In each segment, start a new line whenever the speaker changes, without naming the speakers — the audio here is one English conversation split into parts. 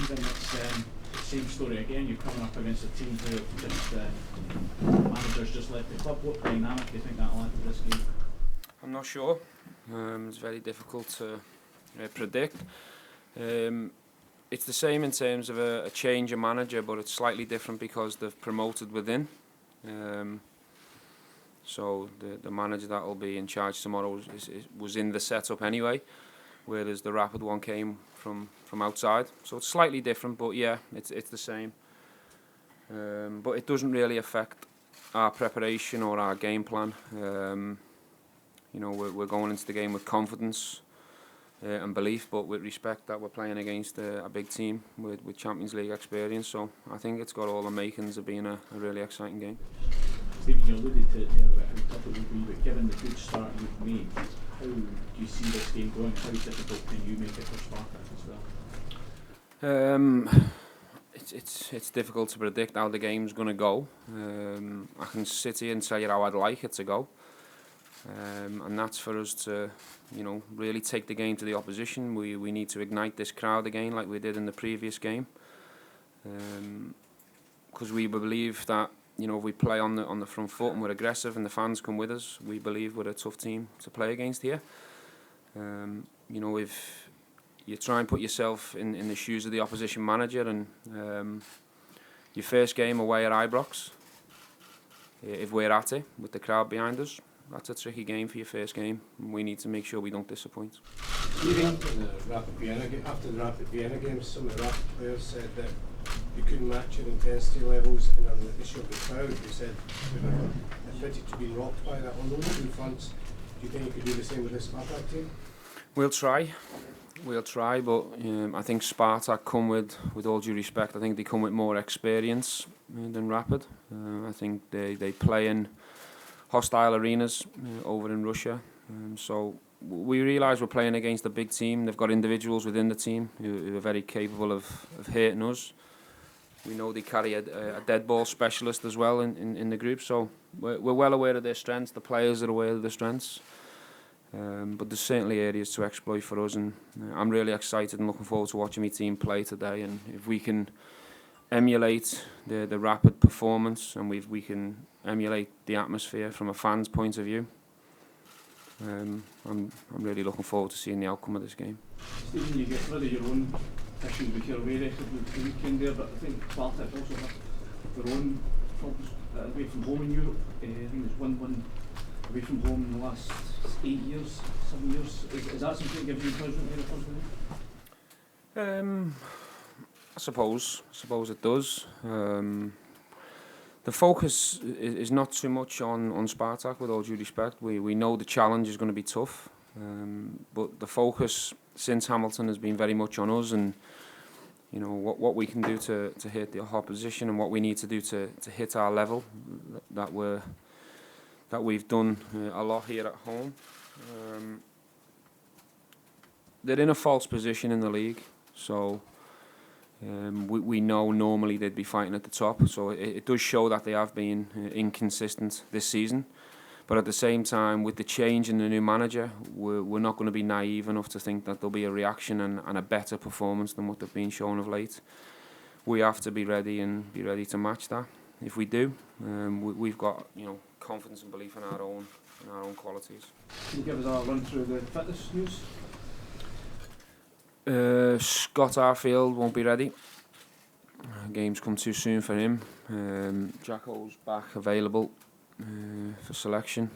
Stephen, it's the same story again. You're coming up against a team who just managers just left the club. What dynamic do you think that'll add to this game?
I'm not sure. It's very difficult to predict. It's the same in terms of a change of manager, but it's slightly different because they've promoted within. So the manager that will be in charge tomorrow was in the setup anyway, whereas the Rapid one came from outside. So it's slightly different, but yeah, it's the same. But it doesn't really affect our preparation or our game plan. We're going into the game with confidence and belief, but with respect that we're playing against a big team with Champions League experience. So I think it's got all the makings of being a really exciting game.
Stephen, you alluded to it there about how tough it would be, but given the good start you've made, how do you see this game going? How difficult can you make it for Spartak as well?
It's difficult to predict how the game's going to go. I can sit here and tell you how I'd like it to go. And that's for us to, really take the game to the opposition. We need to ignite this crowd again like we did in the previous game. Because we believe that, if we play on the front foot and we're aggressive and the fans come with us, we believe we're a tough team to play against here. If you try and put yourself in the shoes of the opposition manager and your first game away at Ibrox, if we're at it with the crowd behind us, that's a tricky game for your first game. We need to make sure we don't disappoint.
After the Rapid Vienna game, some of the Rapid players said that you couldn't match your intensity levels, and on the issue of the crowd, you said we were admitted to be rocked by that on those two fronts. Do you think you could do the same with this Spartak team?
We'll try, but I think Spartak come with all due respect, I think they come with more experience than Rapid. I think they play in hostile arenas over in Russia. So we realise we're playing against a big team. They've got individuals within the team who are very capable of hurting us. We know they carry a dead ball specialist as well in the group. So we're well aware of their strengths. The players are aware of their strengths. But there's certainly areas to exploit for us. And I'm really excited and looking forward to watching my team play today. And if we can emulate the Rapid performance and we can emulate the atmosphere from a fan's point of view, I'm really looking forward to seeing the outcome of this game.
Stephen, you get rid of your own issues with your away record the weekend there, but I think Spartak also have their own problems away from home in Europe. I think there's 1-1 away from home in the last 7 years. Is that something that gives you encouragement there?
I suppose it does. The focus is not too much on Spartak, with all due respect. We know the challenge is going to be tough, but the focus since Hamilton has been very much on us and what we can do to hit the opposition and what we need to do to hit our level that we've done a lot here at home. They're in a false position in the league, so we know normally they'd be fighting at the top, so it does show that they have been inconsistent this season. But at the same time, with the change in the new manager, we're not going to be naive enough to think that there'll be a reaction and a better performance than what they've been shown of late. We have to be ready to match that. If we do, we've got confidence and belief in our own qualities.
Can you give us a run through the fitness news?
Scott Arfield won't be ready. Game's come too soon for him. Jacko's back available for selection.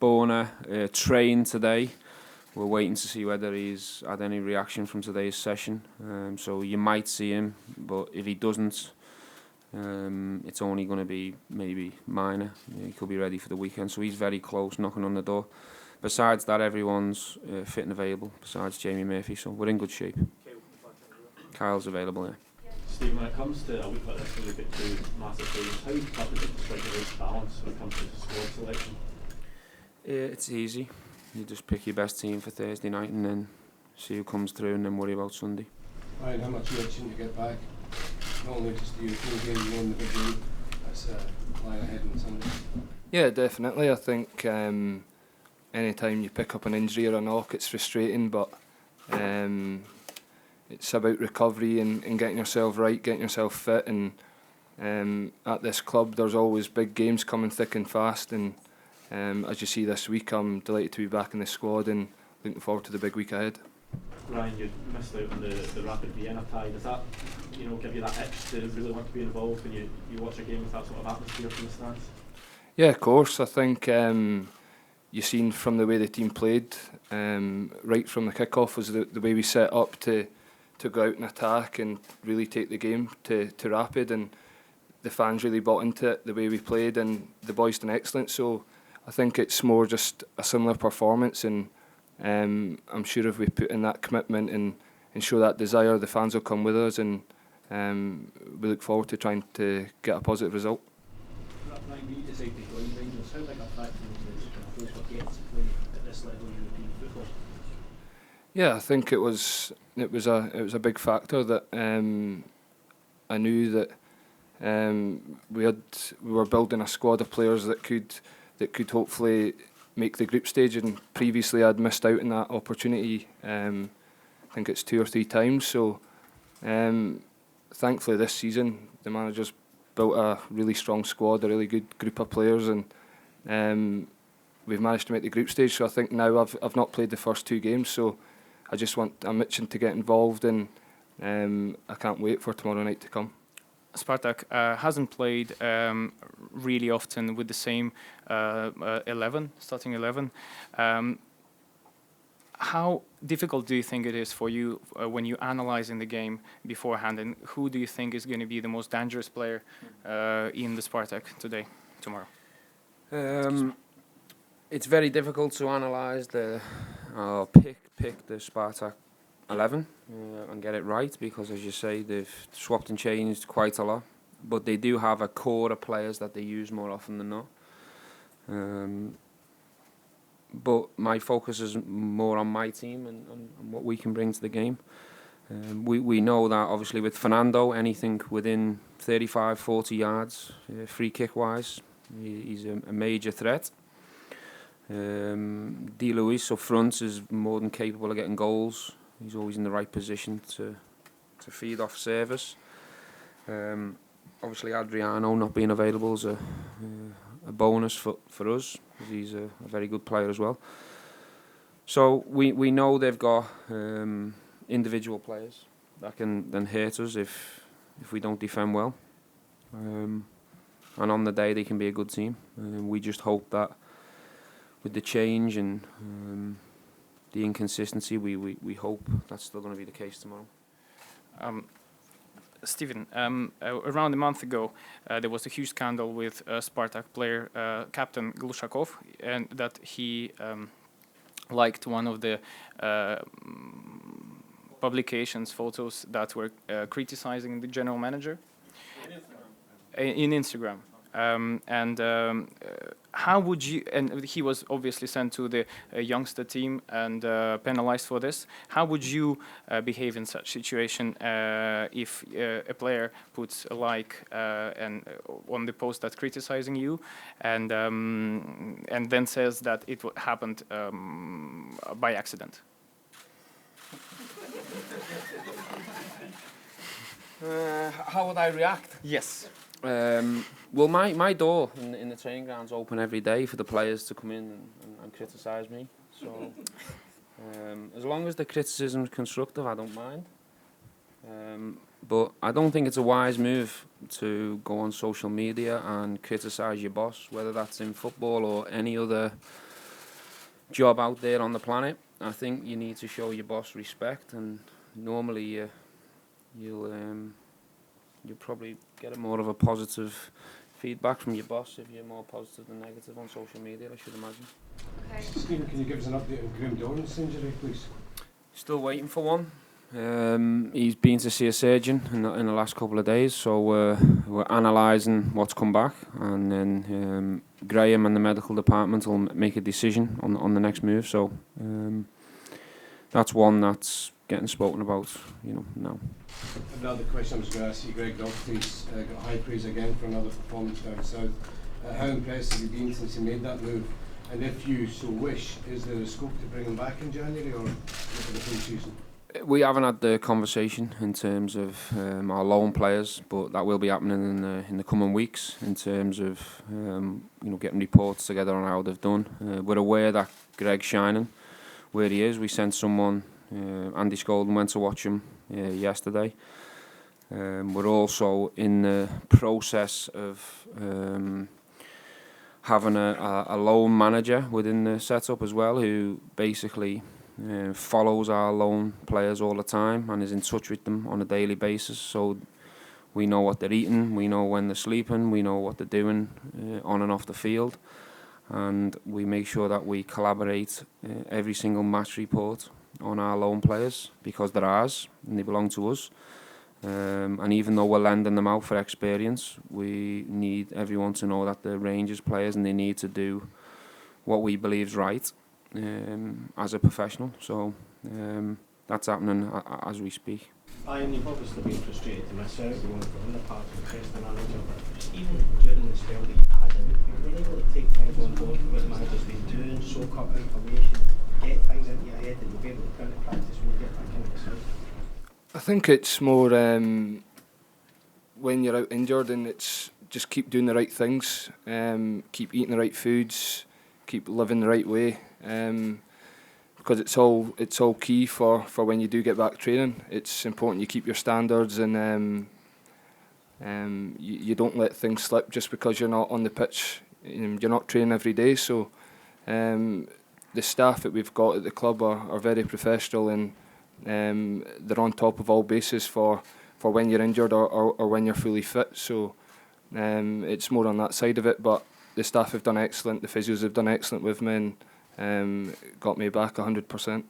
Borna trained today. We're waiting to see whether he's had any reaction from today's session. So you might see him, but if he doesn't, it's only going to be maybe minor. He could be ready for the weekend, so he's very close, knocking on the door. Besides that, everyone's fit and available, besides Jamie Murphy, so we're in good shape. Kyle's available, yeah.
Steve, when it comes to a week like this where we get two massive games, how tough is it to strike the right balance when it comes to squad selection?
It's easy. You just pick your best team for Thursday night and then see who comes through and then worry about Sunday.
Ryan, how much are you itching to get back? Not only just the European game, you know, in the big game. That's lying ahead on Sunday.
Yeah, definitely. I think any time you pick up an injury or a knock, it's frustrating, but it's about recovery and getting yourself right, getting yourself fit. And at this club, there's always big games coming thick and fast. And as you see this week, I'm delighted to be back in the squad and looking forward to the big week ahead.
Ryan, you missed out on the Rapid Vienna tie. Does that, give you that itch to really want to be involved when you watch a game with that sort of atmosphere from the stands?
Yeah, of course. I think you've seen from the way the team played, right from the kick-off, was the way we set up to go out and attack and really take the game to Rapid, and the fans really bought into it, the way we played, and the boys done excellent. So I think it's more just a similar performance, and I'm sure if we put in that commitment and show that desire, the fans will come with us, and we look forward to trying to get a positive result.
Ryan, when you decided to join Rangers, how big a factor was the force for getting to play at this level of European football?
Yeah, I think it was a big factor that I knew that we were building a squad of players that could hopefully make the group stage, and previously I'd missed out on that opportunity. I think it's 2 or 3 times. So thankfully this season the manager's built a really strong squad, a really good group of players, and we've managed to make the group stage. So I think now I've not played the first 2 games, so I'm itching to get involved, and I can't wait for tomorrow night to come.
Spartak hasn't played really often with the same starting 11. How difficult do you think it is for you when you analysing the game beforehand, and who do you think is going to be the most dangerous player in the Spartak tomorrow?
It's very difficult to analyse pick the Spartak 11 and get it right, because as you say, they've swapped and changed quite a lot, but they do have a core of players that they use more often than not. But my focus is more on my team and what we can bring to the game. We know that obviously with Fernando, anything within 35-40 yards free kick wise, he's a major threat. Di Luis up front is more than capable of getting goals. He's always in the right position to feed off service. Obviously Adriano not being available is a bonus for us, because he's a very good player as well. So we know they've got individual players that can then hurt us if we don't defend well. And on the day they can be a good team. We just hope that with the change and the inconsistency, we hope that's still going to be the case tomorrow.
Stephen, around a month ago, there was a huge scandal with Spartak player, captain Glushakov, and that he liked one of the publications, photos that were criticizing the general manager in Instagram. How would you, and he was obviously sent to the youngster team and penalized for this. How would you behave in such situation if a player puts a like and on the post that's criticizing you, and then says that it happened by accident?
How would I react?
Yes.
Well, my door in the training ground's open every day for the players to come in and criticise me. So as long as the criticism's constructive, I don't mind. But I don't think it's a wise move to go on social media and criticise your boss, whether that's in football or any other job out there on the planet. I think you need to show your boss respect, and normally you'll probably get more of a positive feedback from your boss if you're more positive than negative on social media, I should imagine.
Okay. Stephen, can you give us an update on Graham Dorran's injury, please?
Still waiting for one. He's been to see a surgeon in the last couple of days, so we're analysing what's come back, and then Graham and the medical department will make a decision on the next move. So that's one that's getting spoken about, now.
Another question I was going to ask you, Greg Docherty's got high praise again for another performance down south. How impressed have you been since he made that move? And if you so wish, is there a scope to bring him back in January or for the full season?
We haven't had the conversation in terms of our loan players, but that will be happening in the coming weeks in terms of getting reports together on how they've done. We're aware that Greg's shining where he is. We sent someone, Andy Skolden went to watch him yesterday. We're also in the process of having a loan manager within the setup as well, who basically follows our loan players all the time and is in touch with them on a daily basis. So we know what they're eating, we know when they're sleeping, we know what they're doing on and off the field, and we make sure that we collaborate every single match report on our loan players, because they're ours and they belong to us. And even though we're lending them out for experience, we need everyone to know that they're Rangers players and they need to do what we believe is right as a professional. So that's happening as we speak.
And you've obviously been frustrated to miss out on the part of the Preston manager, but even during the spell that you've had, have you been able to take things on board what the manager's been doing, soak up information, get things into your head, and you'll be able to put into practice when you get back into the side?
I think it's more when you're out injured, and it's just keep doing the right things, keep eating the right foods, keep living the right way, because it's all key for when you do get back training. It's important you keep your standards, and you don't let things slip just because you're not on the pitch. You're not training every day, so the staff that we've got at the club are very professional, and they're on top of all bases for when you're injured or when you're fully fit. So it's more on that side of it, but the staff have done excellent, the physios have done excellent with me, and got me back 100%.